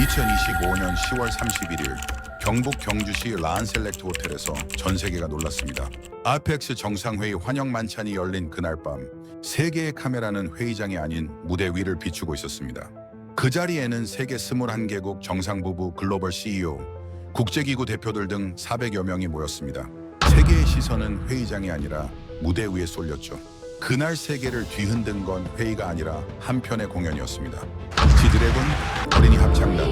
2025년 10월 31일 경북 경주시 라한셀렉트 호텔에서 전 세계가 놀랐습니다. 아펙스 정상회의 환영 만찬이 열린 그날 밤 3개의 카메라는 회의장이 아닌 무대 위를 비추고 있었습니다. 그 자리에는 세계 21개국 정상부부 글로벌 CEO, 국제기구 대표들 등 400여 명이 모였습니다. 세계의 시선은 회의장이 아니라 무대 위에 쏠렸죠. 그날 세계를 뒤흔든 건 회의가 아니라 한 편의 공연이었습니다. 지드래곤, 어린이 합창단,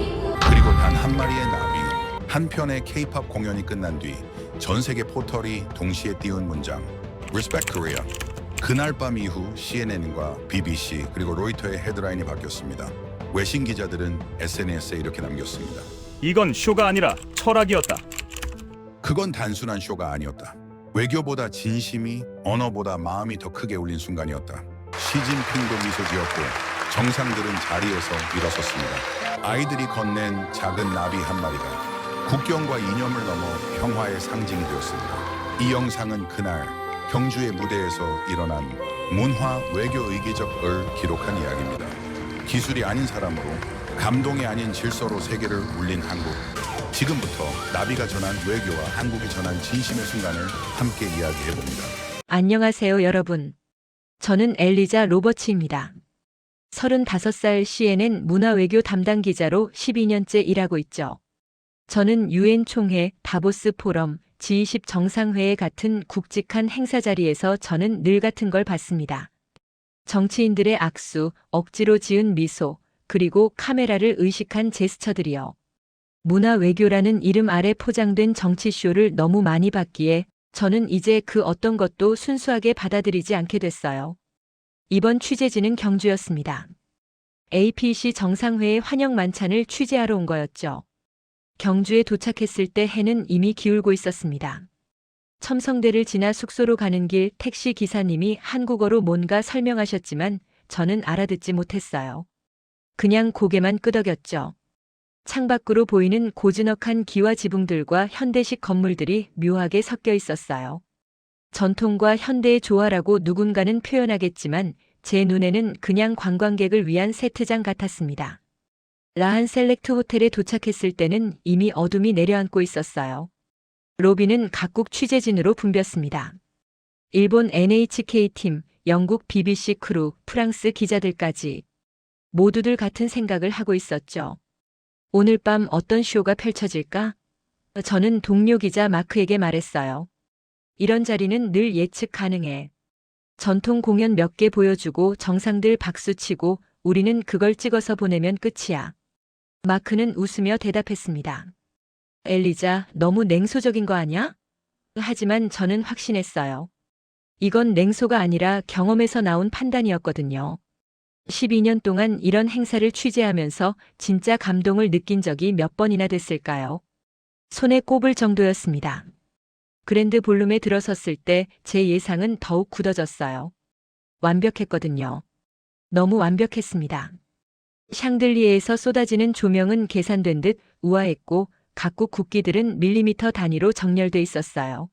그리고 단 한 마리의 나비. 한 편의 K-팝 공연이 끝난 뒤 전 세계 포털이 동시에 띄운 문장 Respect Korea. 그날 밤 이후 CNN과 BBC 그리고 로이터의 헤드라인이 바뀌었습니다. 외신 기자들은 SNS에 이렇게 남겼습니다. 이건 쇼가 아니라 철학이었다. 그건 단순한 쇼가 아니었다. 외교보다 진심이, 언어보다 마음이 더 크게 울린 순간이었다. 시진핑도 미소 지었고 정상들은 자리에서 일어섰습니다. 아이들이 건넨 작은 나비 한 마리가 국경과 이념을 넘어 평화의 상징이 되었습니다. 이 영상은 그날 경주의 무대에서 일어난 문화 외교 의기적을 기록한 이야기입니다. 기술이 아닌 사람으로, 감동이 아닌 질서로 세계를 울린 한국. 지금부터 나비가 전한 외교와 한국이 전한 진심의 순간을 함께 이야기해봅니다. 안녕하세요, 여러분. 저는 엘리자 로버츠입니다. 35살 CNN 문화외교 담당 기자로 12년째 일하고 있죠. 저는 UN 총회, 다보스 포럼, G20 정상회의 같은 굵직한 행사 자리에서 저는 늘 같은 걸 봤습니다. 정치인들의 악수, 억지로 지은 미소, 그리고 카메라를 의식한 제스처들이요. 문화외교라는 이름 아래 포장된 정치쇼를 너무 많이 봤기에 저는 이제 그 어떤 것도 순수하게 받아들이지 않게 됐어요. 이번 취재지는 경주였습니다. APC 정상회의 환영 만찬을 취재하러 온 거였죠. 경주에 도착했을 때 해는 이미 기울고 있었습니다. 첨성대를 지나 숙소로 가는 길 택시 기사님이 한국어로 뭔가 설명하셨지만 저는 알아듣지 못했어요. 그냥 고개만 끄덕였죠. 창밖으로 보이는 고즈넉한 기와 지붕들과 현대식 건물들이 묘하게 섞여 있었어요. 전통과 현대의 조화라고 누군가는 표현하겠지만 제 눈에는 그냥 관광객을 위한 세트장 같았습니다. 라한 셀렉트 호텔에 도착했을 때는 이미 어둠이 내려앉고 있었어요. 로비는 각국 취재진으로 붐볐습니다. 일본 NHK팀, 영국 BBC 크루, 프랑스 기자들까지 모두들 같은 생각을 하고 있었죠. 오늘 밤 어떤 쇼가 펼쳐질까? 저는 동료 기자 마크에게 말했어요. 이런 자리는 늘 예측 가능해. 전통 공연 몇 개 보여주고 정상들 박수치고 우리는 그걸 찍어서 보내면 끝이야. 마크는 웃으며 대답했습니다. 엘리자, 너무 냉소적인 거 아니야? 하지만 저는 확신했어요. 이건 냉소가 아니라 경험에서 나온 판단이었거든요. 12년 동안 이런 행사를 취재하면서 진짜 감동을 느낀 적이 몇 번이나 됐을까요? 손에 꼽을 정도였습니다. 그랜드 볼룸에 들어섰을 때 제 예상은 더욱 굳어졌어요. 완벽했거든요. 너무 완벽했습니다. 샹들리에에서 쏟아지는 조명은 계산된 듯 우아했고 각국 국기들은 밀리미터 단위로 정렬돼 있었어요.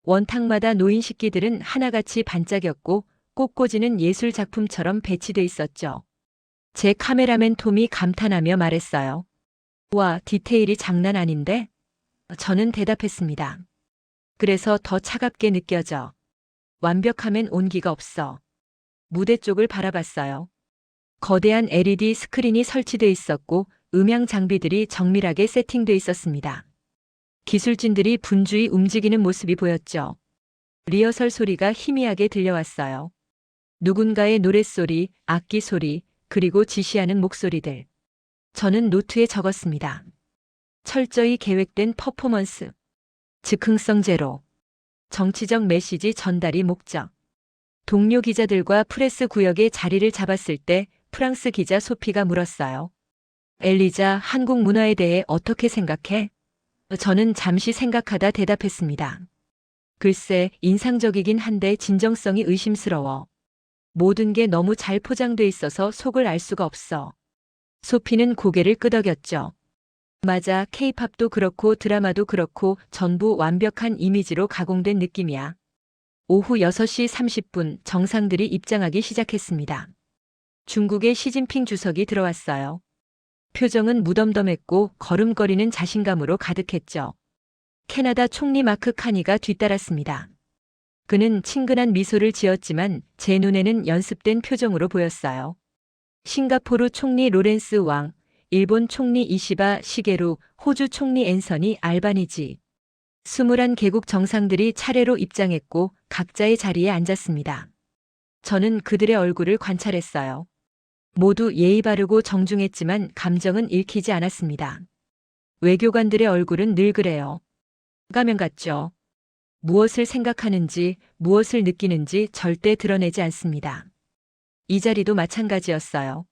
원탁마다 놓인 식기들은 하나같이 반짝였고 꽃꽂이는 예술 작품처럼 배치돼 있었죠. 제 카메라맨 톰이 감탄하며 말했어요. 와, 디테일이 장난 아닌데? 저는 대답했습니다. 그래서 더 차갑게 느껴져. 완벽하면 온기가 없어. 무대 쪽을 바라봤어요. 거대한 LED 스크린이 설치돼 있었고 음향 장비들이 정밀하게 세팅돼 있었습니다. 기술진들이 분주히 움직이는 모습이 보였죠. 리허설 소리가 희미하게 들려왔어요. 누군가의 노랫소리, 악기 소리, 그리고 지시하는 목소리들. 저는 노트에 적었습니다. 철저히 계획된 퍼포먼스. 즉흥성 제로. 정치적 메시지 전달이 목적. 동료 기자들과 프레스 구역에 자리를 잡았을 때 프랑스 기자 소피가 물었어요. 엘리자, 한국 문화에 대해 어떻게 생각해? 저는 잠시 생각하다 대답했습니다. 글쎄, 인상적이긴 한데 진정성이 의심스러워. 모든 게 너무 잘 포장돼 있어서 속을 알 수가 없어. 소피는 고개를 끄덕였죠. 맞아, K-팝도 그렇고 드라마도 그렇고 전부 완벽한 이미지로 가공된 느낌이야. 오후 6시 30분 정상들이 입장하기 시작했습니다. 중국의 시진핑 주석이 들어왔어요. 표정은 무덤덤했고 걸음걸이는 자신감으로 가득했죠. 캐나다 총리 마크 카니가 뒤따랐습니다. 그는 친근한 미소를 지었지만 제 눈에는 연습된 표정으로 보였어요. 싱가포르 총리 로렌스 왕, 일본 총리 이시바 시게루, 호주 총리 앤서니 알바니지. 21개국 정상들이 차례로 입장했고 각자의 자리에 앉았습니다. 저는 그들의 얼굴을 관찰했어요. 모두 예의 바르고 정중했지만 감정은 읽히지 않았습니다. 외교관들의 얼굴은 늘 그래요. 가면 같죠. 무엇을 생각하는지, 무엇을 느끼는지 절대 드러내지 않습니다. 이 자리도 마찬가지였어요.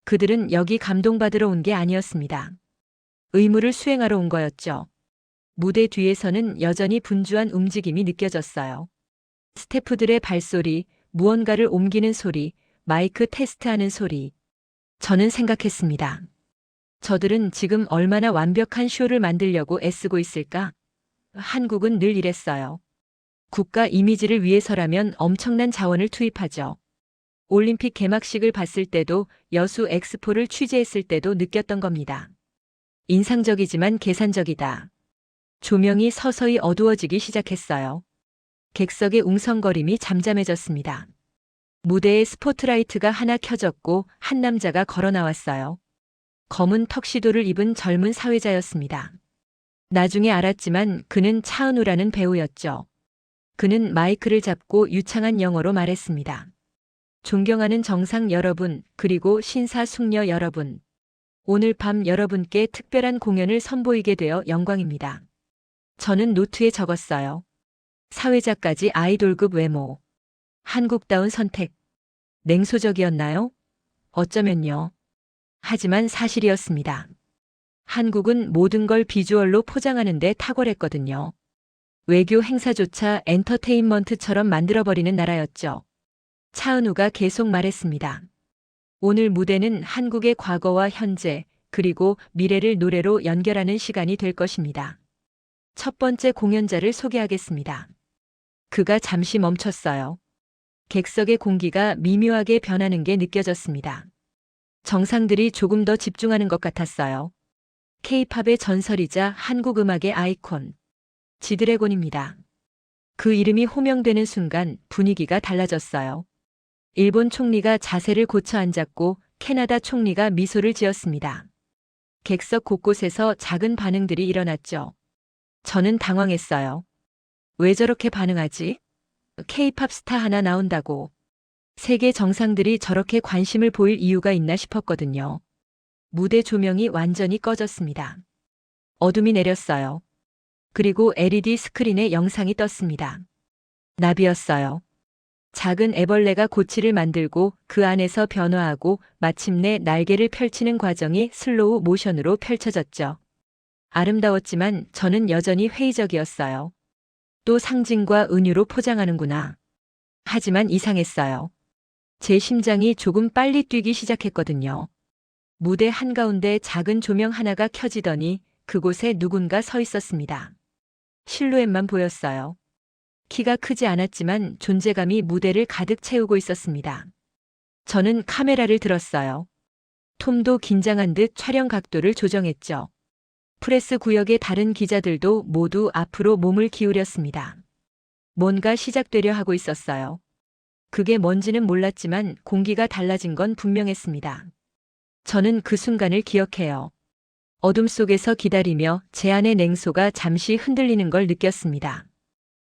그들은 여기 감동받으러 온 게 아니었습니다. 의무를 수행하러 온 거였죠. 무대 뒤에서는 여전히 분주한 움직임이 느껴졌어요. 스태프들의 발소리, 무언가를 옮기는 소리, 마이크 테스트하는 소리. 저는 생각했습니다. 저들은 지금 얼마나 완벽한 쇼를 만들려고 애쓰고 있을까? 한국은 늘 이랬어요. 국가 이미지를 위해서라면 엄청난 자원을 투입하죠. 올림픽 개막식을 봤을 때도 여수 엑스포를 취재했을 때도 느꼈던 겁니다. 인상적이지만 계산적이다. 조명이 서서히 어두워지기 시작했어요. 객석의 웅성거림이 잠잠해졌습니다. 무대에 스포트라이트가 하나 켜졌고 한 남자가 걸어 나왔어요. 검은 턱시도를 입은 젊은 사회자였습니다. 나중에 알았지만 그는 차은우라는 배우였죠. 그는 마이크를 잡고 유창한 영어로 말했습니다. 존경하는 정상 여러분, 그리고 신사숙녀 여러분. 오늘 밤 여러분께 특별한 공연을 선보이게 되어 영광입니다. 저는 노트에 적었어요. 사회자까지 아이돌급 외모. 한국다운 선택. 냉소적이었나요? 어쩌면요. 하지만 사실이었습니다. 한국은 모든 걸 비주얼로 포장하는 데 탁월했거든요. 외교 행사조차 엔터테인먼트처럼 만들어버리는 나라였죠. 차은우가 계속 말했습니다. 오늘 무대는 한국의 과거와 현재, 그리고 미래를 노래로 연결하는 시간이 될 것입니다. 첫 번째 공연자를 소개하겠습니다. 그가 잠시 멈췄어요. 객석의 공기가 미묘하게 변하는 게 느껴졌습니다. 정상들이 조금 더 집중하는 것 같았어요. K-팝의 전설이자 한국 음악의 아이콘, 지드래곤입니다. 그 이름이 호명되는 순간 분위기가 달라졌어요. 일본 총리가 자세를 고쳐 앉았고 캐나다 총리가 미소를 지었습니다. 객석 곳곳에서 작은 반응들이 일어났죠. 저는 당황했어요. 왜 저렇게 반응하지? K-팝 스타 하나 나온다고. 세계 정상들이 저렇게 관심을 보일 이유가 있나 싶었거든요. 무대 조명이 완전히 꺼졌습니다. 어둠이 내렸어요. 그리고 LED 스크린에 영상이 떴습니다. 나비였어요. 작은 애벌레가 고치를 만들고 그 안에서 변화하고 마침내 날개를 펼치는 과정이 슬로우 모션으로 펼쳐졌죠. 아름다웠지만 저는 여전히 회의적이었어요. 또 상징과 은유로 포장하는구나. 하지만 이상했어요. 제 심장이 조금 빨리 뛰기 시작했거든요. 무대 한가운데 작은 조명 하나가 켜지더니 그곳에 누군가 서 있었습니다. 실루엣만 보였어요. 키가 크지 않았지만 존재감이 무대를 가득 채우고 있었습니다. 저는 카메라를 들었어요. 톰도 긴장한 듯 촬영 각도를 조정했죠. 프레스 구역의 다른 기자들도 모두 앞으로 몸을 기울였습니다. 뭔가 시작되려 하고 있었어요. 그게 뭔지는 몰랐지만 공기가 달라진 건 분명했습니다. 저는 그 순간을 기억해요. 어둠 속에서 기다리며 제 안의 냉소가 잠시 흔들리는 걸 느꼈습니다.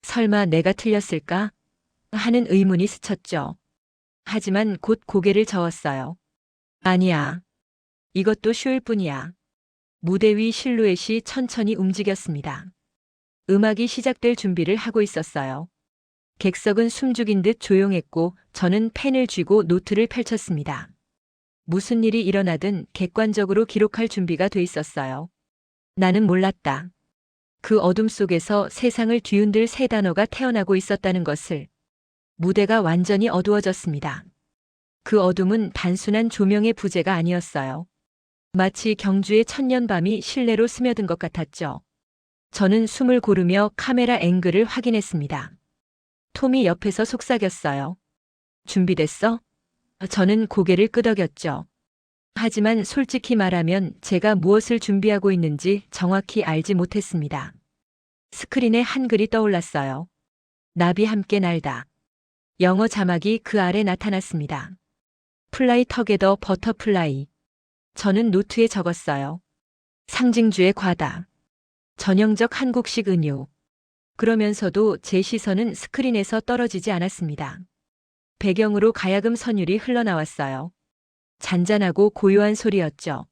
설마 내가 틀렸을까? 하는 의문이 스쳤죠. 하지만 곧 고개를 저었어요. 아니야. 이것도 쇼일 뿐이야. 무대 위 실루엣이 천천히 움직였습니다. 음악이 시작될 준비를 하고 있었어요. 객석은 숨죽인 듯 조용했고 저는 펜을 쥐고 노트를 펼쳤습니다. 무슨 일이 일어나든 객관적으로 기록할 준비가 돼 있었어요. 나는 몰랐다. 그 어둠 속에서 세상을 뒤흔들 세 단어가 태어나고 있었다는 것을. 무대가 완전히 어두워졌습니다. 그 어둠은 단순한 조명의 부재가 아니었어요. 마치 경주의 천년밤이 실내로 스며든 것 같았죠. 저는 숨을 고르며 카메라 앵글을 확인했습니다. 톰이 옆에서 속삭였어요. 준비됐어? 저는 고개를 끄덕였죠. 하지만 솔직히 말하면 제가 무엇을 준비하고 있는지 정확히 알지 못했습니다. 스크린에 한글이 떠올랐어요. 나비 함께 날다. 영어 자막이 그 아래 나타났습니다. 플라이 터게더 버터플라이. 저는 노트에 적었어요. 상징주의 과다. 전형적 한국식 은요. 그러면서도 제 시선은 스크린에서 떨어지지 않았습니다. 배경으로 가야금 선율이 흘러나왔어요. 잔잔하고 고요한 소리였죠.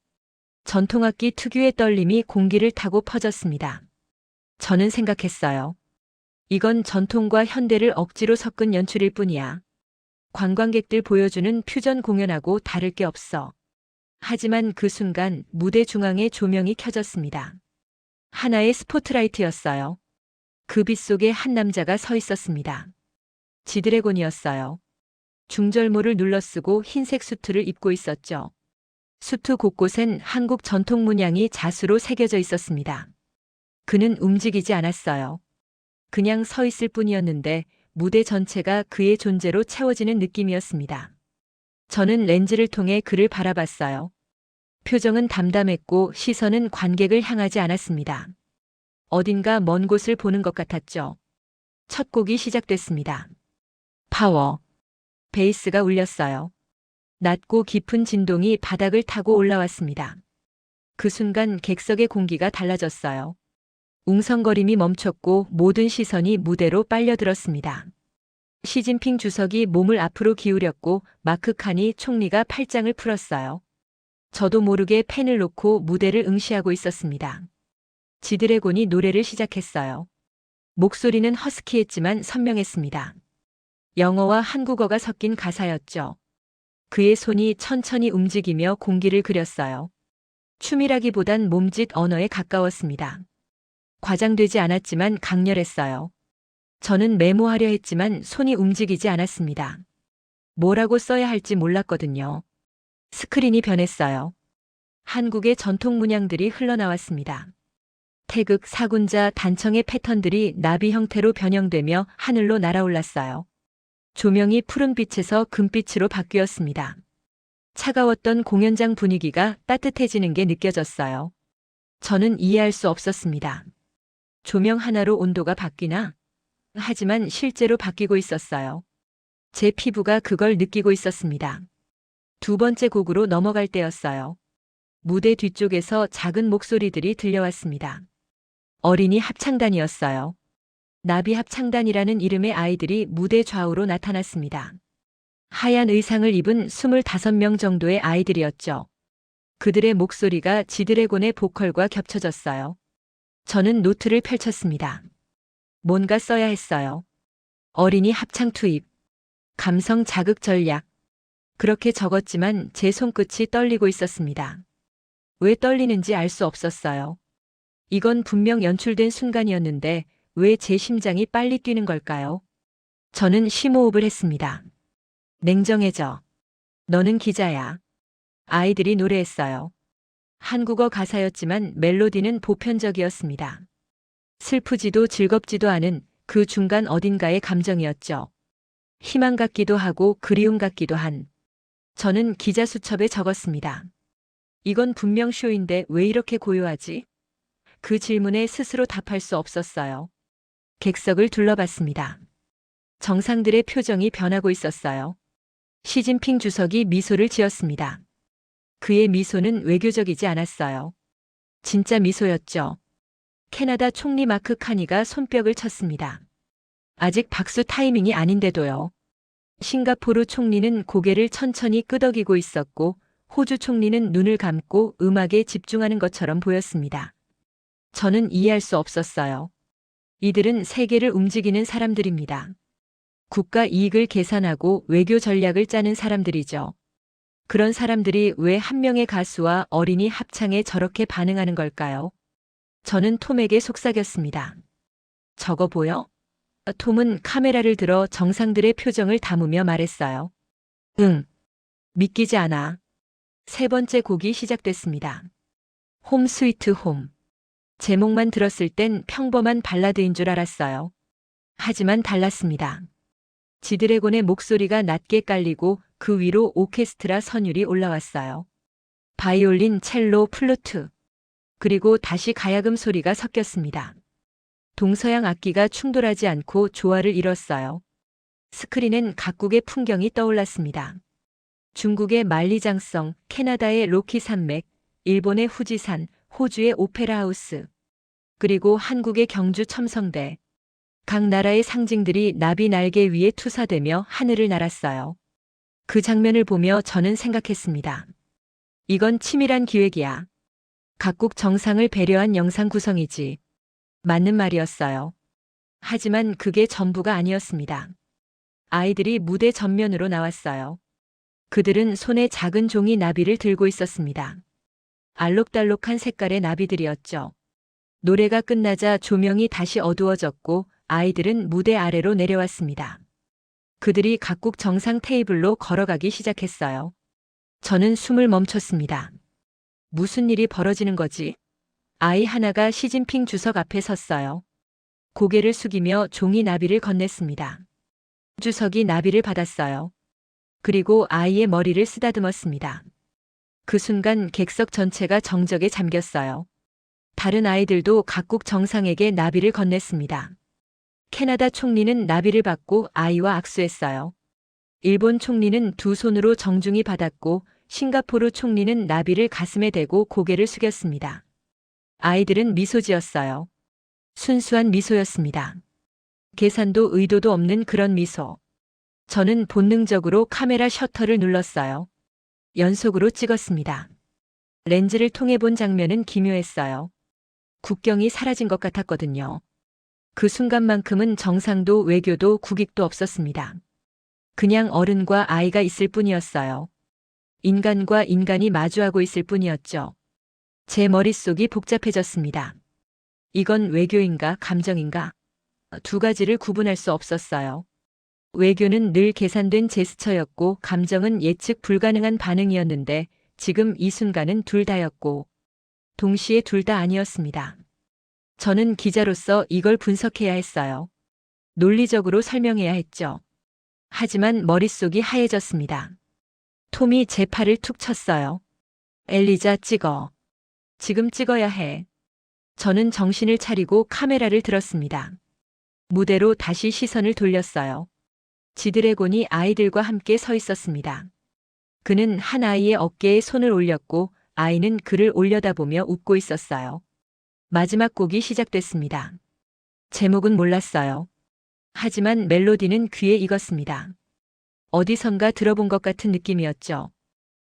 전통악기 특유의 떨림이 공기를 타고 퍼졌습니다. 저는 생각했어요. 이건 전통과 현대를 억지로 섞은 연출일 뿐이야. 관광객들 보여주는 퓨전 공연하고 다를 게 없어. 하지만 그 순간 무대 중앙에 조명이 켜졌습니다. 하나의 스포트라이트였어요. 그 빛 속에 한 남자가 서 있었습니다. 지드래곤이었어요. 중절모를 눌러쓰고 흰색 수트를 입고 있었죠. 수트 곳곳엔 한국 전통 문양이 자수로 새겨져 있었습니다. 그는 움직이지 않았어요. 그냥 서 있을 뿐이었는데 무대 전체가 그의 존재로 채워지는 느낌이었습니다. 저는 렌즈를 통해 그를 바라봤어요. 표정은 담담했고 시선은 관객을 향하지 않았습니다. 어딘가 먼 곳을 보는 것 같았죠. 첫 곡이 시작됐습니다. 파워. 베이스가 울렸어요. 낮고 깊은 진동이 바닥을 타고 올라왔습니다. 그 순간 객석의 공기가 달라졌어요. 웅성거림이 멈췄고 모든 시선이 무대로 빨려들었습니다. 시진핑 주석이 몸을 앞으로 기울였고 마크 칸이 총리가 팔짱을 풀었어요. 저도 모르게 펜을 놓고 무대를 응시하고 있었습니다. 지드래곤이 노래를 시작했어요. 목소리는 허스키했지만 선명했습니다. 영어와 한국어가 섞인 가사였죠. 그의 손이 천천히 움직이며 공기를 그렸어요. 춤이라기보단 몸짓 언어에 가까웠습니다. 과장되지 않았지만 강렬했어요. 저는 메모하려 했지만 손이 움직이지 않았습니다. 뭐라고 써야 할지 몰랐거든요. 스크린이 변했어요. 한국의 전통 문양들이 흘러나왔습니다. 태극, 사군자, 단청의 패턴들이 나비 형태로 변형되며 하늘로 날아올랐어요. 조명이 푸른빛에서 금빛으로 바뀌었습니다. 차가웠던 공연장 분위기가 따뜻해지는 게 느껴졌어요. 저는 이해할 수 없었습니다. 조명 하나로 온도가 바뀌나? 하지만 실제로 바뀌고 있었어요. 제 피부가 그걸 느끼고 있었습니다. 두 번째 곡으로 넘어갈 때였어요. 무대 뒤쪽에서 작은 목소리들이 들려왔습니다. 어린이 합창단이었어요. 나비 합창단이라는 이름의 아이들이 무대 좌우로 나타났습니다. 하얀 의상을 입은 25명 정도의 아이들이었죠. 그들의 목소리가 지드래곤의 보컬과 겹쳐졌어요. 저는 노트를 펼쳤습니다. 뭔가 써야 했어요. 어린이 합창 투입, 감성 자극 전략. 그렇게 적었지만 제 손끝이 떨리고 있었습니다. 왜 떨리는지 알 수 없었어요. 이건 분명 연출된 순간이었는데 왜 제 심장이 빨리 뛰는 걸까요? 저는 심호흡을 했습니다. 냉정해져. 너는 기자야. 아이들이 노래했어요. 한국어 가사였지만 멜로디는 보편적이었습니다. 슬프지도 즐겁지도 않은 그 중간 어딘가의 감정이었죠. 희망 같기도 하고 그리움 같기도 한. 저는 기자 수첩에 적었습니다. 이건 분명 쇼인데 왜 이렇게 고요하지? 그 질문에 스스로 답할 수 없었어요. 객석을 둘러봤습니다. 정상들의 표정이 변하고 있었어요. 시진핑 주석이 미소를 지었습니다. 그의 미소는 외교적이지 않았어요. 진짜 미소였죠. 캐나다 총리 마크 카니가 손뼉을 쳤습니다. 아직 박수 타이밍이 아닌데도요. 싱가포르 총리는 고개를 천천히 끄덕이고 있었고 호주 총리는 눈을 감고 음악에 집중하는 것처럼 보였습니다. 저는 이해할 수 없었어요. 이들은 세계를 움직이는 사람들입니다. 국가 이익을 계산하고 외교 전략을 짜는 사람들이죠. 그런 사람들이 왜 한 명의 가수와 어린이 합창에 저렇게 반응하는 걸까요? 저는 톰에게 속삭였습니다. 저거 보여? 톰은 카메라를 들어 정상들의 표정을 담으며 말했어요. 응. 믿기지 않아. 세 번째 곡이 시작됐습니다. 홈 스위트 홈. 제목만 들었을 땐 평범한 발라드인 줄 알았어요. 하지만 달랐습니다. 지드래곤의 목소리가 낮게 깔리고 그 위로 오케스트라 선율이 올라왔어요. 바이올린, 첼로, 플루트, 그리고 다시 가야금 소리가 섞였습니다. 동서양 악기가 충돌하지 않고 조화를 이뤘어요. 스크린엔 각국의 풍경이 떠올랐습니다. 중국의 만리장성, 캐나다의 로키 산맥, 일본의 후지산, 호주의 오페라 하우스, 그리고 한국의 경주 첨성대. 각 나라의 상징들이 나비 날개 위에 투사되며 하늘을 날았어요. 그 장면을 보며 저는 생각했습니다. 이건 치밀한 기획이야. 각국 정상을 배려한 영상 구성이지. 맞는 말이었어요. 하지만 그게 전부가 아니었습니다. 아이들이 무대 전면으로 나왔어요. 그들은 손에 작은 종이 나비를 들고 있었습니다. 알록달록한 색깔의 나비들이었죠. 노래가 끝나자 조명이 다시 어두워졌고 아이들은 무대 아래로 내려왔습니다. 그들이 각국 정상 테이블로 걸어가기 시작했어요. 저는 숨을 멈췄습니다. 무슨 일이 벌어지는 거지? 아이 하나가 시진핑 주석 앞에 섰어요. 고개를 숙이며 종이 나비를 건넸습니다. 주석이 나비를 받았어요. 그리고 아이의 머리를 쓰다듬었습니다. 그 순간 객석 전체가 정적에 잠겼어요. 다른 아이들도 각국 정상에게 나비를 건넸습니다. 캐나다 총리는 나비를 받고 아이와 악수했어요. 일본 총리는 두 손으로 정중히 받았고 싱가포르 총리는 나비를 가슴에 대고 고개를 숙였습니다. 아이들은 미소 지었어요. 순수한 미소였습니다. 계산도 의도도 없는 그런 미소. 저는 본능적으로 카메라 셔터를 눌렀어요. 연속으로 찍었습니다. 렌즈를 통해 본 장면은 기묘했어요. 국경이 사라진 것 같았거든요. 그 순간만큼은 정상도 외교도 국익도 없었습니다. 그냥 어른과 아이가 있을 뿐이었어요. 인간과 인간이 마주하고 있을 뿐이었죠. 제 머릿속이 복잡해졌습니다. 이건 외교인가 감정인가? 두 가지를 구분할 수 없었어요. 외교는 늘 계산된 제스처였고 감정은 예측 불가능한 반응이었는데 지금 이 순간은 둘 다였고 동시에 둘 다 아니었습니다. 저는 기자로서 이걸 분석해야 했어요. 논리적으로 설명해야 했죠. 하지만 머릿속이 하얘졌습니다. 톰이 제 팔을 툭 쳤어요. 엘리자 찍어. 지금 찍어야 해. 저는 정신을 차리고 카메라를 들었습니다. 무대로 다시 시선을 돌렸어요. 지드래곤이 아이들과 함께 서 있었습니다. 그는 한 아이의 어깨에 손을 올렸고 아이는 그를 올려다보며 웃고 있었어요. 마지막 곡이 시작됐습니다. 제목은 몰랐어요. 하지만 멜로디는 귀에 익었습니다. 어디선가 들어본 것 같은 느낌이었죠.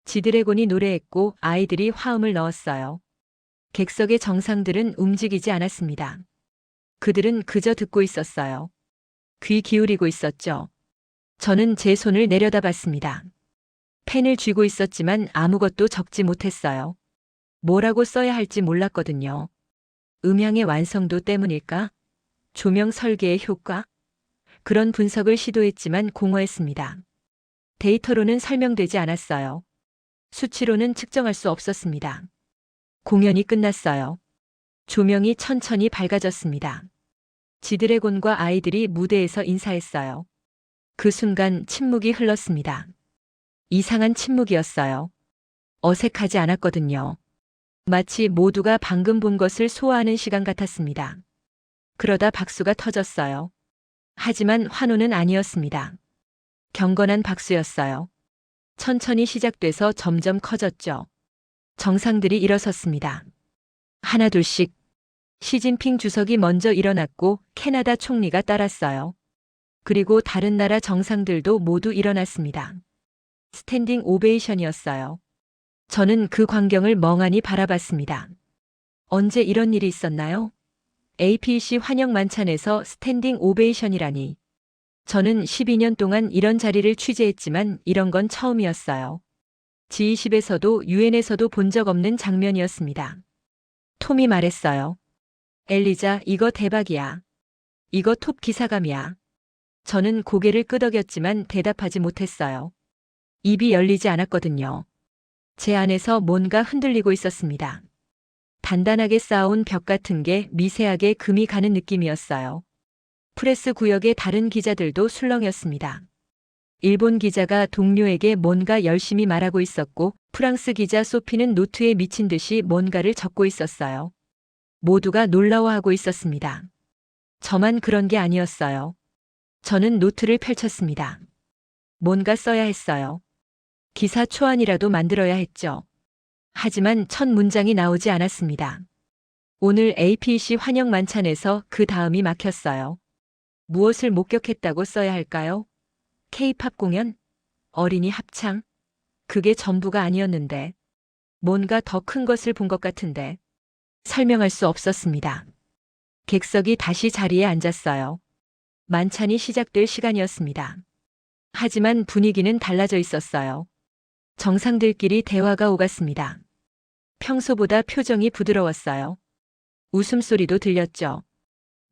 지드래곤이 노래했고 아이들이 화음을 넣었어요. 객석의 정상들은 움직이지 않았습니다. 그들은 그저 듣고 있었어요. 귀 기울이고 있었죠. 저는 제 손을 내려다봤습니다. 펜을 쥐고 있었지만 아무것도 적지 못했어요. 뭐라고 써야 할지 몰랐거든요. 음향의 완성도 때문일까? 조명 설계의 효과? 그런 분석을 시도했지만 공허했습니다. 데이터로는 설명되지 않았어요. 수치로는 측정할 수 없었습니다. 공연이 끝났어요. 조명이 천천히 밝아졌습니다. 지드래곤과 아이들이 무대에서 인사했어요. 그 순간 침묵이 흘렀습니다. 이상한 침묵이었어요. 어색하지 않았거든요. 마치 모두가 방금 본 것을 소화하는 시간 같았습니다. 그러다 박수가 터졌어요. 하지만 환호는 아니었습니다. 경건한 박수였어요. 천천히 시작돼서 점점 커졌죠. 정상들이 일어섰습니다. 하나둘씩 시진핑 주석이 먼저 일어났고 캐나다 총리가 따랐어요. 그리고 다른 나라 정상들도 모두 일어났습니다. 스탠딩 오베이션이었어요. 저는 그 광경을 멍하니 바라봤습니다. 언제 이런 일이 있었나요? APC 환영 만찬에서 스탠딩 오베이션이라니. 저는 12년 동안 이런 자리를 취재했지만 이런 건 처음이었어요. G20에서도 유엔에서도 본 적 없는 장면이었습니다. 톰이 말했어요. 엘리자, 이거 대박이야. 이거 톱 기사감이야. 저는 고개를 끄덕였지만 대답하지 못했어요. 입이 열리지 않았거든요. 제 안에서 뭔가 흔들리고 있었습니다. 단단하게 쌓아온 벽 같은 게 미세하게 금이 가는 느낌이었어요. 프레스 구역의 다른 기자들도 술렁였습니다. 일본 기자가 동료에게 뭔가 열심히 말하고 있었고 프랑스 기자 소피는 노트에 미친 듯이 뭔가를 적고 있었어요. 모두가 놀라워하고 있었습니다. 저만 그런 게 아니었어요. 저는 노트를 펼쳤습니다. 뭔가 써야 했어요. 기사 초안이라도 만들어야 했죠. 하지만 첫 문장이 나오지 않았습니다. 오늘 APC 환영 만찬에서 그 다음이 막혔어요. 무엇을 목격했다고 써야 할까요? K-팝 공연? 어린이 합창? 그게 전부가 아니었는데. 뭔가 더 큰 것을 본 것 같은데. 설명할 수 없었습니다. 객석이 다시 자리에 앉았어요. 만찬이 시작될 시간이었습니다. 하지만 분위기는 달라져 있었어요. 정상들끼리 대화가 오갔습니다. 평소보다 표정이 부드러웠어요. 웃음소리도 들렸죠.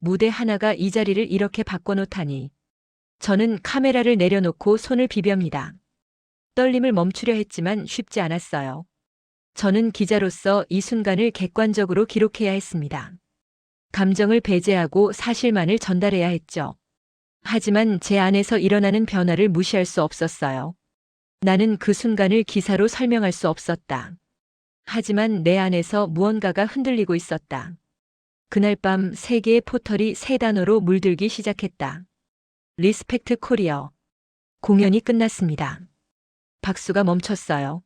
무대 하나가 이 자리를 이렇게 바꿔놓다니. 저는 카메라를 내려놓고 손을 비볐니다. 떨림을 멈추려 했지만 쉽지 않았어요. 저는 기자로서 이 순간을 객관적으로 기록해야 했습니다. 감정을 배제하고 사실만을 전달해야 했죠. 하지만 제 안에서 일어나는 변화를 무시할 수 없었어요. 나는 그 순간을 기사로 설명할 수 없었다. 하지만 내 안에서 무언가가 흔들리고 있었다. 그날 밤 세 개의 포털이 세 단어로 물들기 시작했다. 리스펙트 코리어. 공연이 끝났습니다. 박수가 멈췄어요.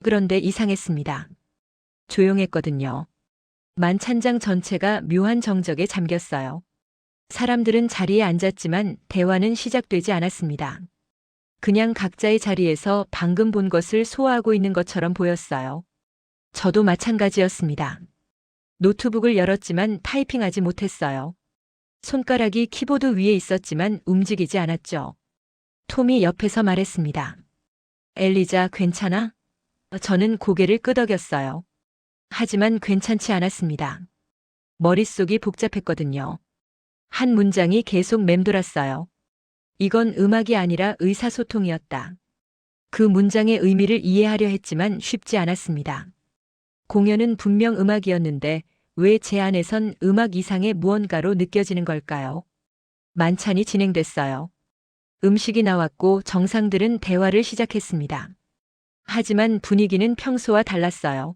그런데 이상했습니다. 조용했거든요. 만찬장 전체가 묘한 정적에 잠겼어요. 사람들은 자리에 앉았지만 대화는 시작되지 않았습니다. 그냥 각자의 자리에서 방금 본 것을 소화하고 있는 것처럼 보였어요. 저도 마찬가지였습니다. 노트북을 열었지만 타이핑하지 못했어요. 손가락이 키보드 위에 있었지만 움직이지 않았죠. 톰이 옆에서 말했습니다. 엘리자, 괜찮아? 저는 고개를 끄덕였어요. 하지만 괜찮지 않았습니다. 머릿속이 복잡했거든요. 한 문장이 계속 맴돌았어요. 이건 음악이 아니라 의사소통이었다. 그 문장의 의미를 이해하려 했지만 쉽지 않았습니다. 공연은 분명 음악이었는데 왜 제 안에선 음악 이상의 무언가로 느껴지는 걸까요? 만찬이 진행됐어요. 음식이 나왔고 정상들은 대화를 시작했습니다. 하지만 분위기는 평소와 달랐어요.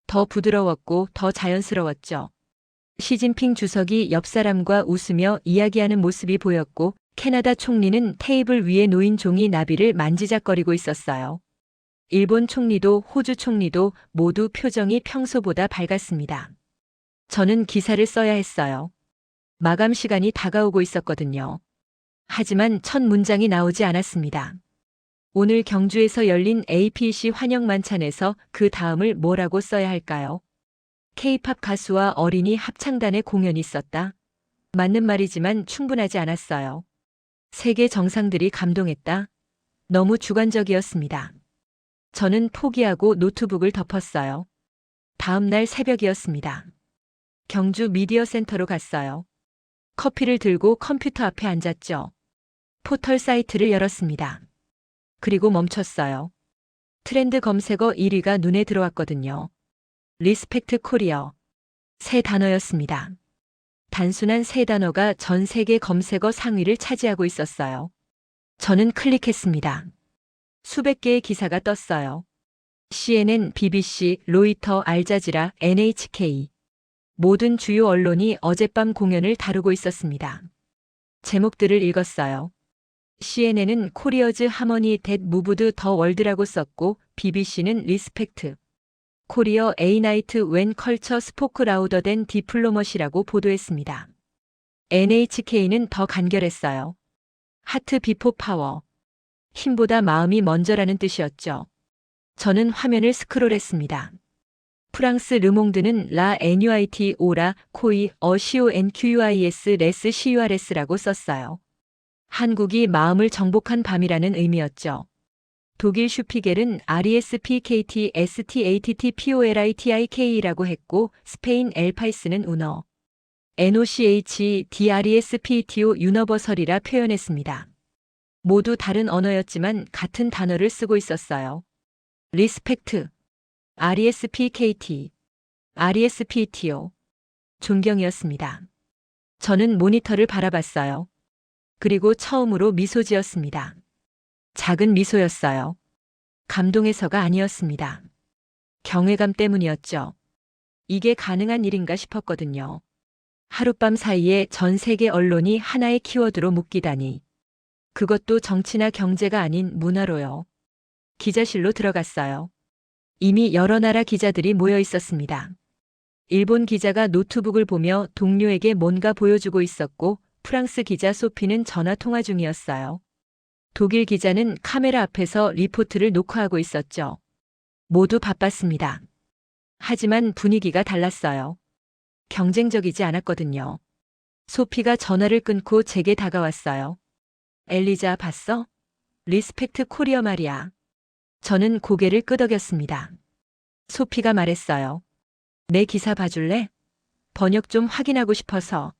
더 부드러웠고 더 자연스러웠죠. 시진핑 주석이 옆 사람과 웃으며 이야기하는 모습이 보였고 캐나다 총리는 테이블 위에 놓인 종이 나비를 만지작거리고 있었어요. 일본 총리도 호주 총리도 모두 표정이 평소보다 밝았습니다. 저는 기사를 써야 했어요. 마감 시간이 다가오고 있었거든요. 하지만 첫 문장이 나오지 않았습니다. 오늘 경주에서 열린 APC 환영 만찬에서 그 다음을 뭐라고 써야 할까요? K-팝 가수와 어린이 합창단의 공연이 있었다. 맞는 말이지만 충분하지 않았어요. 세계 정상들이 감동했다. 너무 주관적이었습니다. 저는 포기하고 노트북을 덮었어요. 다음 날 새벽이었습니다. 경주 미디어 센터로 갔어요. 커피를 들고 컴퓨터 앞에 앉았죠. 포털 사이트를 열었습니다. 그리고 멈췄어요. 트렌드 검색어 1위가 눈에 들어왔거든요. 리스펙트 코리어. 세 단어였습니다. 단순한 세 단어가 전 세계 검색어 상위를 차지하고 있었어요. 저는 클릭했습니다. 수백 개의 기사가 떴어요. CNN, BBC, 로이터, 알자지라, NHK. 모든 주요 언론이 어젯밤 공연을 다루고 있었습니다. 제목들을 읽었어요. CNN은 코리어즈 하머니 댓 무브드 더 월드라고 썼고 BBC는 리스펙트. 코리어 A 나이트 웬 컬처 스포크 라우더 댄 디플로머시라고 보도했습니다. NHK는 더 간결했어요. 하트 비포 파워. 힘보다 마음이 먼저라는 뜻이었죠. 저는 화면을 스크롤했습니다. 프랑스 르몽드는 라 NUIT 오라 코이 CONQUIS 레스 CURS라고 썼어요. 한국이 마음을 정복한 밤이라는 의미였죠. 독일 슈피겔은 RESPKT STATTPOLITIK라고 했고 스페인 엘파이스는 우너 NOCH DRESPTO 유너버설이라 표현했습니다. 모두 다른 언어였지만 같은 단어를 쓰고 있었어요. 리스펙트, RESPKT, RESPTO. 존경이었습니다. 저는 모니터를 바라봤어요. 그리고 처음으로 미소 지었습니다. 작은 미소였어요. 감동해서가 아니었습니다. 경외감 때문이었죠. 이게 가능한 일인가 싶었거든요. 하룻밤 사이에 전 세계 언론이 하나의 키워드로 묶이다니. 그것도 정치나 경제가 아닌 문화로요. 기자실로 들어갔어요. 이미 여러 나라 기자들이 모여 있었습니다. 일본 기자가 노트북을 보며 동료에게 뭔가 보여주고 있었고, 프랑스 기자 소피는 전화 통화 중이었어요. 독일 기자는 카메라 앞에서 리포트를 녹화하고 있었죠. 모두 바빴습니다. 하지만 분위기가 달랐어요. 경쟁적이지 않았거든요. 소피가 전화를 끊고 제게 다가왔어요. 엘리자 봤어? 리스펙트 코리아 말이야. 저는 고개를 끄덕였습니다. 소피가 말했어요. 내 기사 봐줄래? 번역 좀 확인하고 싶어서.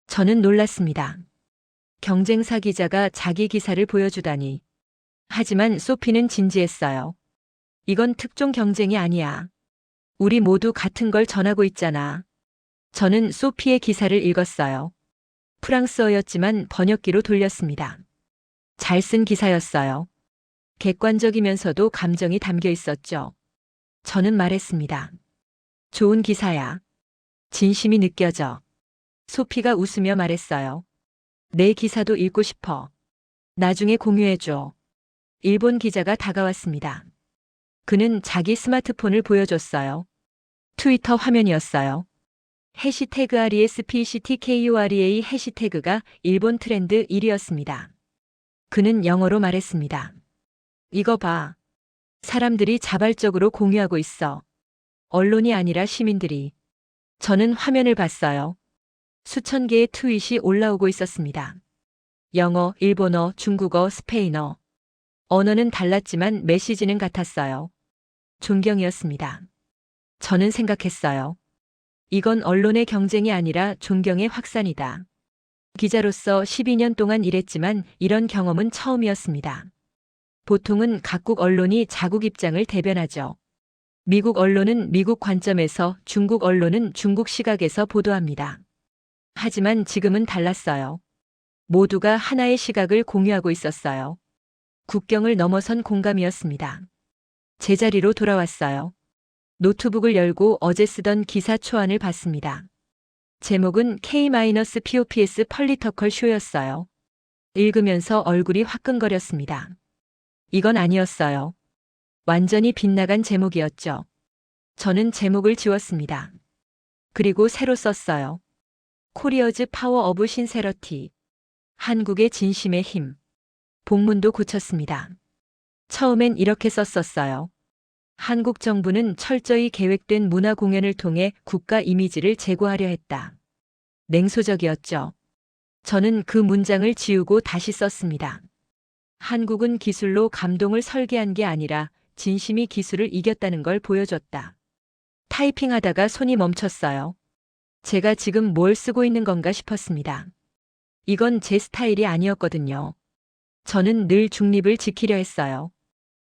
저는 놀랐습니다. 경쟁사 기자가 자기 기사를 보여주다니. 하지만 소피는 진지했어요. 이건 특종 경쟁이 아니야. 우리 모두 같은 걸 전하고 있잖아. 저는 소피의 기사를 읽었어요. 프랑스어였지만 번역기로 돌렸습니다. 잘 쓴 기사였어요. 객관적이면서도 감정이 담겨 있었죠. 저는 말했습니다. 좋은 기사야. 진심이 느껴져. 소피가 웃으며 말했어요. 내 기사도 읽고 싶어. 나중에 공유해줘. 일본 기자가 다가왔습니다. 그는 자기 스마트폰을 보여줬어요. 트위터 화면이었어요. 해시태그 RESPCTKUREA 해시태그가 일본 트렌드 1위였습니다. 그는 영어로 말했습니다. 이거 봐. 사람들이 자발적으로 공유하고 있어. 언론이 아니라 시민들이. 저는 화면을 봤어요. 수천 개의 트윗이 올라오고 있었습니다. 영어, 일본어, 중국어, 스페인어. 언어는 달랐지만 메시지는 같았어요. 존경이었습니다. 저는 생각했어요. 이건 언론의 경쟁이 아니라 존경의 확산이다. 기자로서 12년 동안 일했지만 이런 경험은 처음이었습니다. 보통은 각국 언론이 자국 입장을 대변하죠. 미국 언론은 미국 관점에서, 중국 언론은 중국 시각에서 보도합니다. 하지만 지금은 달랐어요. 모두가 하나의 시각을 공유하고 있었어요. 국경을 넘어선 공감이었습니다. 제자리로 돌아왔어요. 노트북을 열고 어제 쓰던 기사 초안을 봤습니다. 제목은 K-POPS 펄리터컬 쇼였어요. 읽으면서 얼굴이 화끈거렸습니다. 이건 아니었어요. 완전히 빗나간 제목이었죠. 저는 제목을 지웠습니다. 그리고 새로 썼어요. 코리어즈 파워 오브 신세러티. 한국의 진심의 힘. 본문도 고쳤습니다. 처음엔 이렇게 썼었어요. 한국 정부는 철저히 계획된 문화 공연을 통해 국가 이미지를 제고하려 했다. 냉소적이었죠. 저는 그 문장을 지우고 다시 썼습니다. 한국은 기술로 감동을 설계한 게 아니라 진심이 기술을 이겼다는 걸 보여줬다. 타이핑하다가 손이 멈췄어요. 제가 지금 뭘 쓰고 있는 건가 싶었습니다. 이건 제 스타일이 아니었거든요. 저는 늘 중립을 지키려 했어요.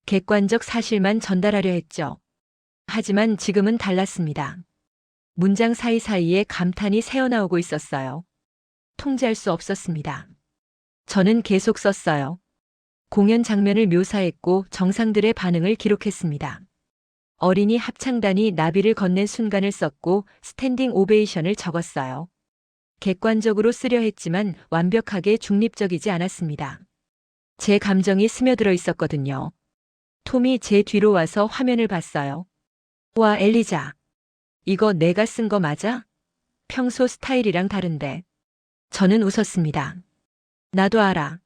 객관적 사실만 전달하려 했죠. 하지만 지금은 달랐습니다. 문장 사이사이에 감탄이 새어나오고 있었어요. 통제할 수 없었습니다. 저는 계속 썼어요. 공연 장면을 묘사했고 정상들의 반응을 기록했습니다. 어린이 합창단이 나비를 건넨 순간을 썼고 스탠딩 오베이션을 적었어요. 객관적으로 쓰려 했지만 완벽하게 중립적이지 않았습니다. 제 감정이 스며들어 있었거든요. 톰이 제 뒤로 와서 화면을 봤어요. 와, 엘리자. 이거 내가 쓴 거 맞아? 평소 스타일이랑 다른데. 저는 웃었습니다. 나도 알아.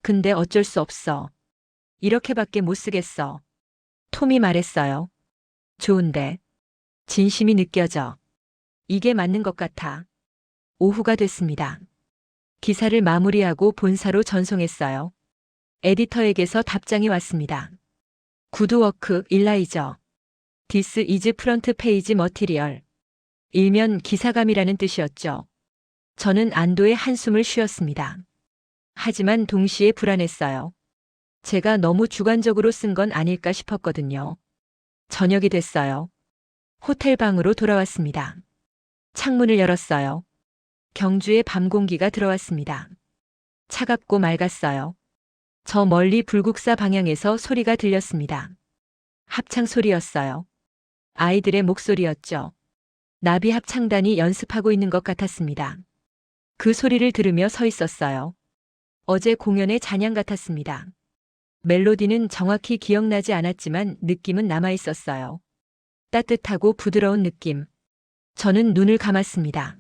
근데 어쩔 수 없어. 이렇게밖에 못 쓰겠어. 톰이 말했어요. 좋은데. 진심이 느껴져. 이게 맞는 것 같아. 오후가 됐습니다. 기사를 마무리하고 본사로 전송했어요. 에디터에게서 답장이 왔습니다. 굿워크, 일라이저. This is front page material. 일면 기사감이라는 뜻이었죠. 저는 안도의 한숨을 쉬었습니다. 하지만 동시에 불안했어요. 제가 너무 주관적으로 쓴 건 아닐까 싶었거든요. 저녁이 됐어요. 호텔 방으로 돌아왔습니다. 창문을 열었어요. 경주의 밤 공기가 들어왔습니다. 차갑고 맑았어요. 저 멀리 불국사 방향에서 소리가 들렸습니다. 합창 소리였어요. 아이들의 목소리였죠. 나비 합창단이 연습하고 있는 것 같았습니다. 그 소리를 들으며 서 있었어요. 어제 공연의 잔향 같았습니다. 멜로디는 정확히 기억나지 않았지만 느낌은 남아 있었어요. 따뜻하고 부드러운 느낌. 저는 눈을 감았습니다.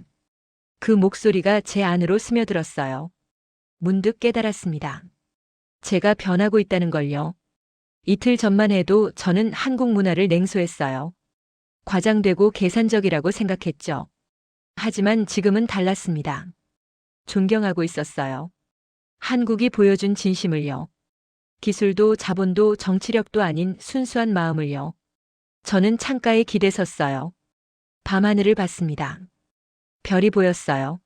그 목소리가 제 안으로 스며들었어요. 문득 깨달았습니다. 제가 변하고 있다는 걸요. 이틀 전만 해도 저는 한국 문화를 냉소했어요. 과장되고 계산적이라고 생각했죠. 하지만 지금은 달랐습니다. 존경하고 있었어요. 한국이 보여준 진심을요. 기술도 자본도 정치력도 아닌 순수한 마음을요. 저는 창가에 기대 섰어요. 밤하늘을 봤습니다. 별이 보였어요.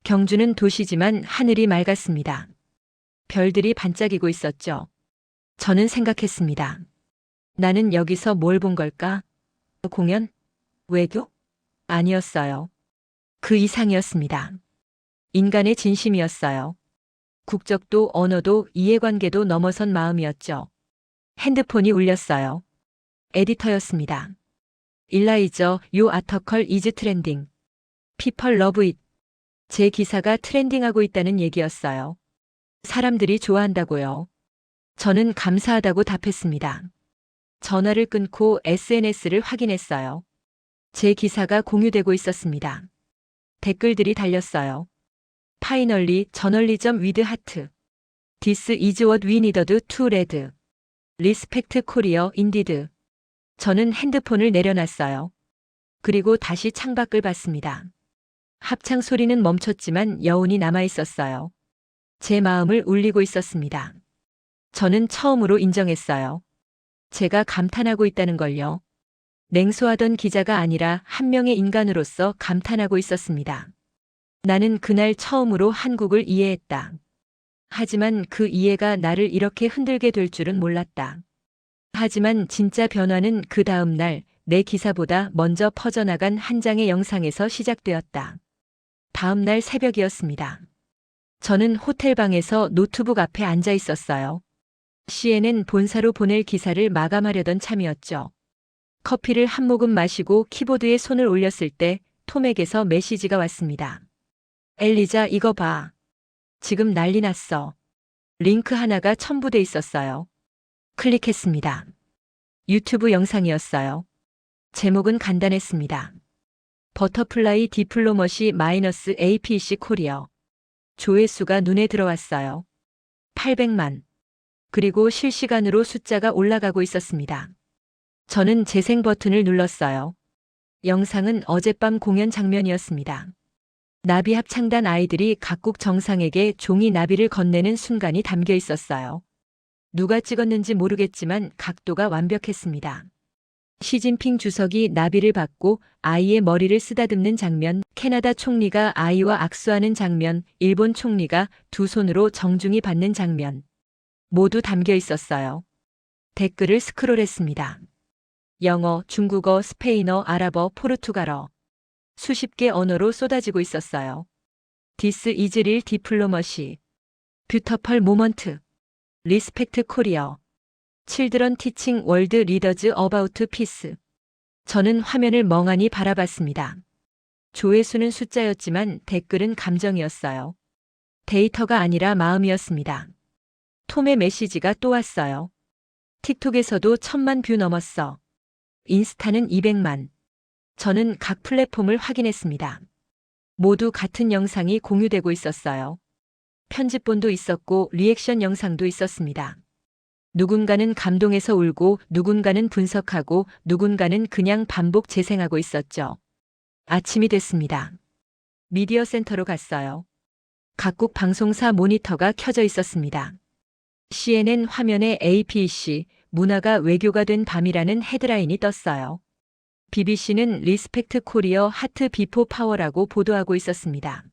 경주는 도시지만 하늘이 맑았습니다. 별들이 반짝이고 있었죠. 저는 생각했습니다. 나는 여기서 뭘 본 걸까? 공연? 외교? 아니었어요. 그 이상이었습니다. 인간의 진심이었어요. 국적도 언어도 이해관계도 넘어선 마음이었죠. 핸드폰이 울렸어요. 에디터였습니다. 일라이저, 요 아터컬 이즈 트렌딩. People love it. 제 기사가 트렌딩하고 있다는 얘기였어요. 사람들이 좋아한다고요. 저는 감사하다고 답했습니다. 전화를 끊고 SNS를 확인했어요. 제 기사가 공유되고 있었습니다. 댓글들이 달렸어요. 파이널리 저널리점 위드 하트. This is what we needed to read. 리스펙트 코리어 인디드. 저는 핸드폰을 내려놨어요. 그리고 다시 창밖을 봤습니다. 합창 소리는 멈췄지만 여운이 남아 있었어요. 제 마음을 울리고 있었습니다. 저는 처음으로 인정했어요. 제가 감탄하고 있다는 걸요. 냉소하던 기자가 아니라 한 명의 인간으로서 감탄하고 있었습니다. 나는 그날 처음으로 한국을 이해했다. 하지만 그 이해가 나를 이렇게 흔들게 될 줄은 몰랐다. 하지만 진짜 변화는 그 다음 날 내 기사보다 먼저 퍼져나간 한 장의 영상에서 시작되었다. 다음 날 새벽이었습니다. 저는 호텔방에서 노트북 앞에 앉아 있었어요. CNN 본사로 보낼 기사를 마감하려던 참이었죠. 커피를 한 모금 마시고 키보드에 손을 올렸을 때 톰에게서 메시지가 왔습니다. 엘리자, 이거 봐. 지금 난리 났어. 링크 하나가 첨부돼 있었어요. 클릭했습니다. 유튜브 영상이었어요. 제목은 간단했습니다. 버터플라이 디플로머시 마이너스 APC 코리어. 조회수가 눈에 들어왔어요. 800만. 그리고 실시간으로 숫자가 올라가고 있었습니다. 저는 재생 버튼을 눌렀어요. 영상은 어젯밤 공연 장면이었습니다. 나비 합창단 아이들이 각국 정상에게 종이 나비를 건네는 순간이 담겨 있었어요. 누가 찍었는지 모르겠지만 각도가 완벽했습니다. 시진핑 주석이 나비를 받고 아이의 머리를 쓰다듬는 장면, 캐나다 총리가 아이와 악수하는 장면, 일본 총리가 두 손으로 정중히 받는 장면. 모두 담겨 있었어요. 댓글을 스크롤했습니다. 영어, 중국어, 스페인어, 아랍어, 포르투갈어. 수십 개 언어로 쏟아지고 있었어요. This is real diplomacy. 뷰터펄 모먼트. 리스펙트 코리어. 칠드런 티칭 월드 리더즈 어바우트 피스. 저는 화면을 멍하니 바라봤습니다. 조회수는 숫자였지만 댓글은 감정이었어요. 데이터가 아니라 마음이었습니다. 톰의 메시지가 또 왔어요. 틱톡에서도 1000만 뷰 넘었어. 인스타는 200만. 저는 각 플랫폼을 확인했습니다. 모두 같은 영상이 공유되고 있었어요. 편집본도 있었고 리액션 영상도 있었습니다. 누군가는 감동해서 울고 누군가는 분석하고 누군가는 그냥 반복 재생하고 있었죠. 아침이 됐습니다. 미디어 센터로 갔어요. 각국 방송사 모니터가 켜져 있었습니다. CNN 화면에 APC, 문화가 외교가 된 밤이라는 헤드라인이 떴어요. BBC는 리스펙트 코리어 하트 비포 파워라고 보도하고 있었습니다.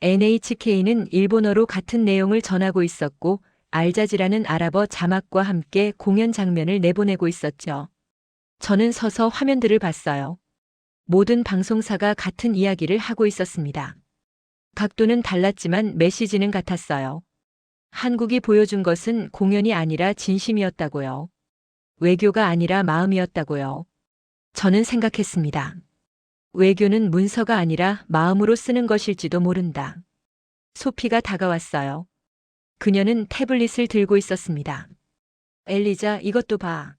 NHK는 일본어로 같은 내용을 전하고 있었고 알자지라는 아랍어 자막과 함께 공연 장면을 내보내고 있었죠. 저는 서서 화면들을 봤어요. 모든 방송사가 같은 이야기를 하고 있었습니다. 각도는 달랐지만 메시지는 같았어요. 한국이 보여준 것은 공연이 아니라 진심이었다고요. 외교가 아니라 마음이었다고요. 저는 생각했습니다. 외교는 문서가 아니라 마음으로 쓰는 것일지도 모른다. 소피가 다가왔어요. 그녀는 태블릿을 들고 있었습니다. 엘리자, 이것도 봐.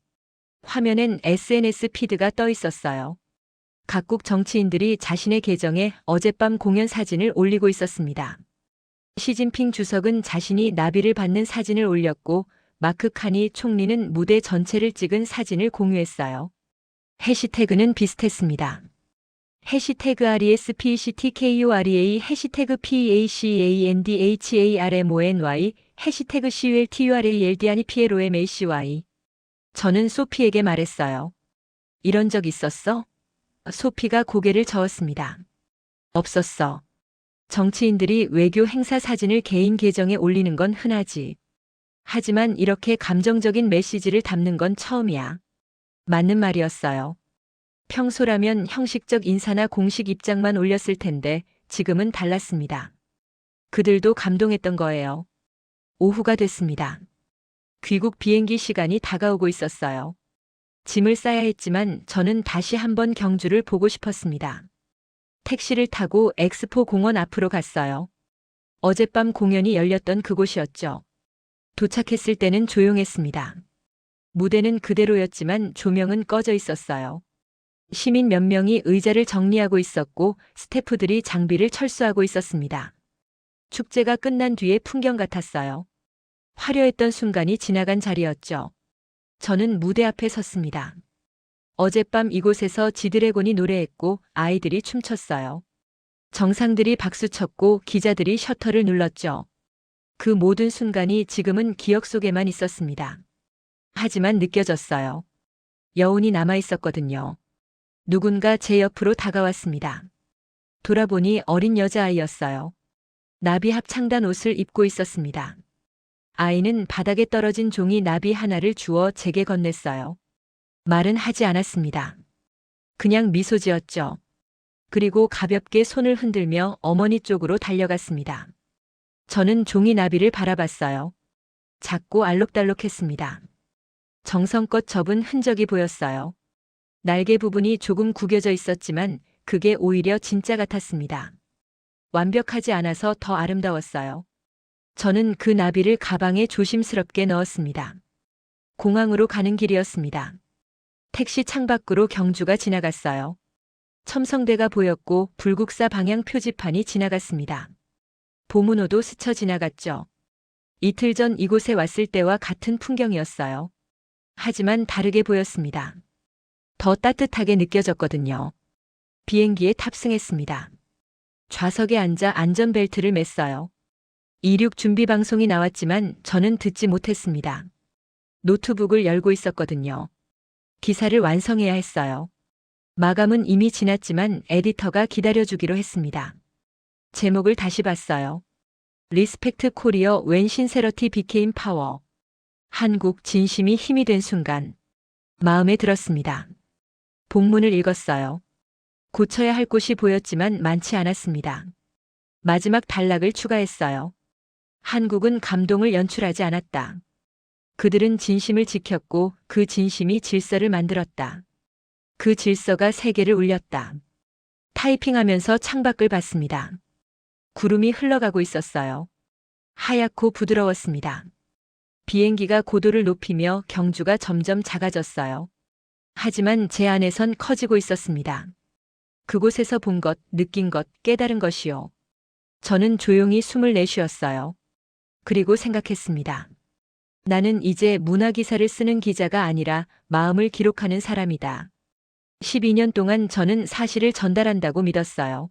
화면엔 SNS 피드가 떠 있었어요. 각국 정치인들이 자신의 계정에 어젯밤 공연 사진을 올리고 있었습니다. 시진핑 주석은 자신이 나비를 받는 사진을 올렸고 마크 카니 총리는 무대 전체를 찍은 사진을 공유했어요. 해시태그는 비슷했습니다. 해시태그 RESPECTKUREA 해시태그 PACANDHARMONY 해시태그 CULTURALDANIPLOMACY. 저는 소피에게 말했어요. 이런 적 있었어? 소피가 고개를 저었습니다. 없었어. 정치인들이 외교 행사 사진을 개인 계정에 올리는 건 흔하지. 하지만 이렇게 감정적인 메시지를 담는 건 처음이야. 맞는 말이었어요. 평소라면 형식적 인사나 공식 입장만 올렸을 텐데 지금은 달랐습니다. 그들도 감동했던 거예요. 오후가 됐습니다. 귀국 비행기 시간이 다가오고 있었어요. 짐을 싸야 했지만 저는 다시 한번 경주를 보고 싶었습니다. 택시를 타고 엑스포 공원 앞으로 갔어요. 어젯밤 공연이 열렸던 그곳이었죠. 도착했을 때는 조용했습니다. 무대는 그대로였지만 조명은 꺼져 있었어요. 시민 몇 명이 의자를 정리하고 있었고 스태프들이 장비를 철수하고 있었습니다. 축제가 끝난 뒤의 풍경 같았어요. 화려했던 순간이 지나간 자리였죠. 저는 무대 앞에 섰습니다. 어젯밤 이곳에서 지드래곤이 노래했고 아이들이 춤췄어요. 정상들이 박수쳤고 기자들이 셔터를 눌렀죠. 그 모든 순간이 지금은 기억 속에만 있었습니다. 하지만 느껴졌어요. 여운이 남아 있었거든요. 누군가 제 옆으로 다가왔습니다. 돌아보니 어린 여자아이였어요. 나비 합창단 옷을 입고 있었습니다. 아이는 바닥에 떨어진 종이 나비 하나를 주워 제게 건넸어요. 말은 하지 않았습니다. 그냥 미소 지었죠. 그리고 가볍게 손을 흔들며 어머니 쪽으로 달려갔습니다. 저는 종이 나비를 바라봤어요. 작고 알록달록했습니다. 정성껏 접은 흔적이 보였어요. 날개 부분이 조금 구겨져 있었지만 그게 오히려 진짜 같았습니다. 완벽하지 않아서 더 아름다웠어요. 저는 그 나비를 가방에 조심스럽게 넣었습니다. 공항으로 가는 길이었습니다. 택시 창밖으로 경주가 지나갔어요. 첨성대가 보였고 불국사 방향 표지판이 지나갔습니다. 보문호도 스쳐 지나갔죠. 이틀 전 이곳에 왔을 때와 같은 풍경이었어요. 하지만 다르게 보였습니다. 더 따뜻하게 느껴졌거든요. 비행기에 탑승했습니다. 좌석에 앉아 안전벨트를 맸어요. 이륙 준비 방송이 나왔지만 저는 듣지 못했습니다. 노트북을 열고 있었거든요. 기사를 완성해야 했어요. 마감은 이미 지났지만 에디터가 기다려주기로 했습니다. 제목을 다시 봤어요. 리스펙트 코리어 웬 신세러티 비케임 파워. 한국 진심이 힘이 된 순간. 마음에 들었습니다. 본문을 읽었어요. 고쳐야 할 곳이 보였지만 많지 않았습니다. 마지막 단락을 추가했어요. 한국은 감동을 연출하지 않았다. 그들은 진심을 지켰고 그 진심이 질서를 만들었다. 그 질서가 세계를 울렸다. 타이핑하면서 창밖을 봤습니다. 구름이 흘러가고 있었어요. 하얗고 부드러웠습니다. 비행기가 고도를 높이며 경주가 점점 작아졌어요. 하지만 제 안에선 커지고 있었습니다. 그곳에서 본 것, 느낀 것, 깨달은 것이요. 저는 조용히 숨을 내쉬었어요. 그리고 생각했습니다. 나는 이제 문화기사를 쓰는 기자가 아니라 마음을 기록하는 사람이다. 12년 동안 저는 사실을 전달한다고 믿었어요.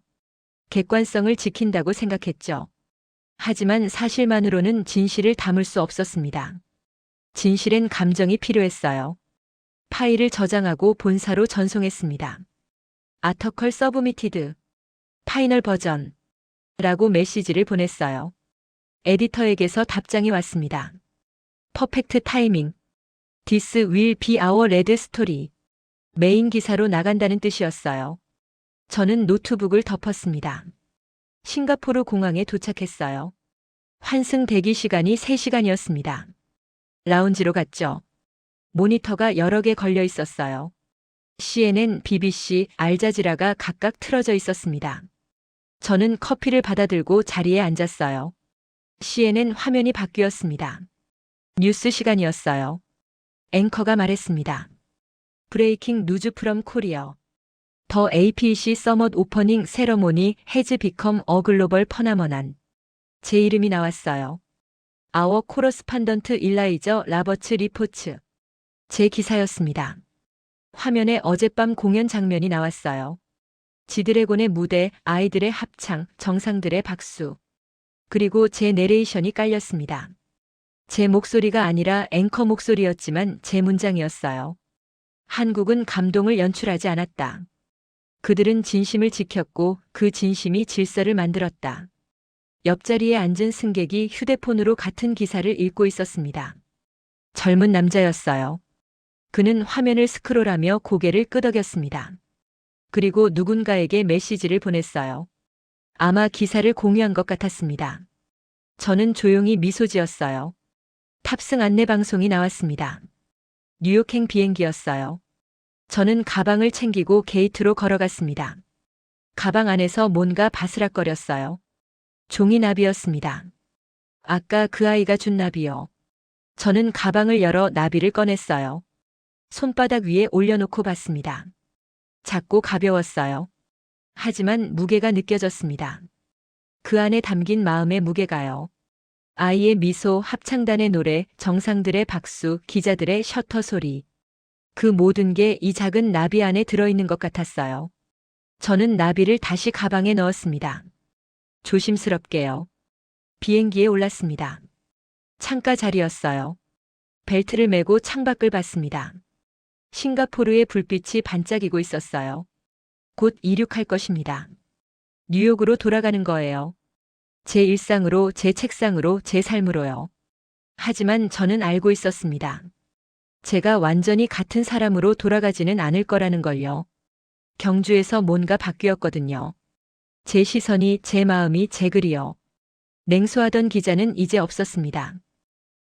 객관성을 지킨다고 생각했죠. 하지만 사실만으로는 진실을 담을 수 없었습니다. 진실엔 감정이 필요했어요. 파일을 저장하고 본사로 전송했습니다. 아터컬 서브미티드. 파이널 버전. 라고 메시지를 보냈어요. 에디터에게서 답장이 왔습니다. 퍼펙트 타이밍. This will be our red story. 메인 기사로 나간다는 뜻이었어요. 저는 노트북을 덮었습니다. 싱가포르 공항에 도착했어요. 환승 대기 시간이 3시간이었습니다. 라운지로 갔죠. 모니터가 여러 개 걸려 있었어요. CNN, BBC, 알자지라가 각각 틀어져 있었습니다. 저는 커피를 받아들고 자리에 앉았어요. CNN 화면이 바뀌었습니다. 뉴스 시간이었어요. 앵커가 말했습니다. 브레이킹 뉴즈 프롬 코리아. 더 APC 서밋 오퍼닝 세러모니 해즈 비컴 어 글로벌 퍼나머난. 제 이름이 나왔어요. 아워 코러스판던트 일라이저 라버츠 리포츠. 제 기사였습니다. 화면에 어젯밤 공연 장면이 나왔어요. 지드래곤의 무대, 아이들의 합창, 정상들의 박수. 그리고 제 내레이션이 깔렸습니다. 제 목소리가 아니라 앵커 목소리였지만 제 문장이었어요. 한국은 감동을 연출하지 않았다. 그들은 진심을 지켰고 그 진심이 질서를 만들었다. 옆자리에 앉은 승객이 휴대폰으로 같은 기사를 읽고 있었습니다. 젊은 남자였어요. 그는 화면을 스크롤하며 고개를 끄덕였습니다. 그리고 누군가에게 메시지를 보냈어요. 아마 기사를 공유한 것 같았습니다. 저는 조용히 미소 지었어요. 탑승 안내 방송이 나왔습니다. 뉴욕행 비행기였어요. 저는 가방을 챙기고 게이트로 걸어갔습니다. 가방 안에서 뭔가 바스락거렸어요. 종이 나비였습니다. 아까 그 아이가 준 나비요. 저는 가방을 열어 나비를 꺼냈어요. 손바닥 위에 올려놓고 봤습니다. 작고 가벼웠어요. 하지만 무게가 느껴졌습니다. 그 안에 담긴 마음의 무게가요. 아이의 미소, 합창단의 노래, 정상들의 박수, 기자들의 셔터 소리. 그 모든 게 이 작은 나비 안에 들어있는 것 같았어요. 저는 나비를 다시 가방에 넣었습니다. 조심스럽게요. 비행기에 올랐습니다. 창가 자리였어요. 벨트를 매고 창밖을 봤습니다. 싱가포르의 불빛이 반짝이고 있었어요. 곧 이륙할 것입니다. 뉴욕으로 돌아가는 거예요. 제 일상으로, 제 책상으로, 제 삶으로요. 하지만 저는 알고 있었습니다. 제가 완전히 같은 사람으로 돌아가지는 않을 거라는 걸요. 경주에서 뭔가 바뀌었거든요. 제 시선이, 제 마음이, 제 글이요. 냉소하던 기자는 이제 없었습니다.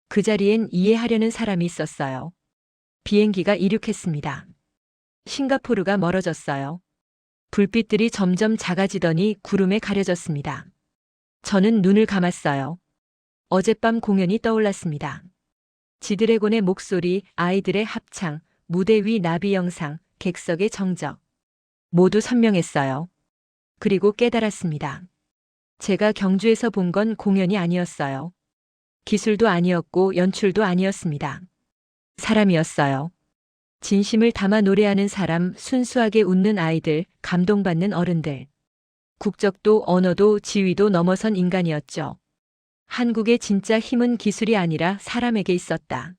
그 자리엔 이해하려는 사람이 있었어요. 비행기가 이륙했습니다. 싱가포르가 멀어졌어요. 불빛들이 점점 작아지더니 구름에 가려졌습니다. 저는 눈을 감았어요. 어젯밤 공연이 떠올랐습니다. 지드래곤의 목소리, 아이들의 합창, 무대 위 나비 영상, 객석의 정적. 모두 선명했어요. 그리고 깨달았습니다. 제가 경주에서 본 건 공연이 아니었어요. 기술도 아니었고 연출도 아니었습니다. 사람이었어요. 진심을 담아 노래하는 사람, 순수하게 웃는 아이들, 감동받는 어른들. 국적도 언어도 지위도 넘어선 인간이었죠. 한국의 진짜 힘은 기술이 아니라 사람에게 있었다.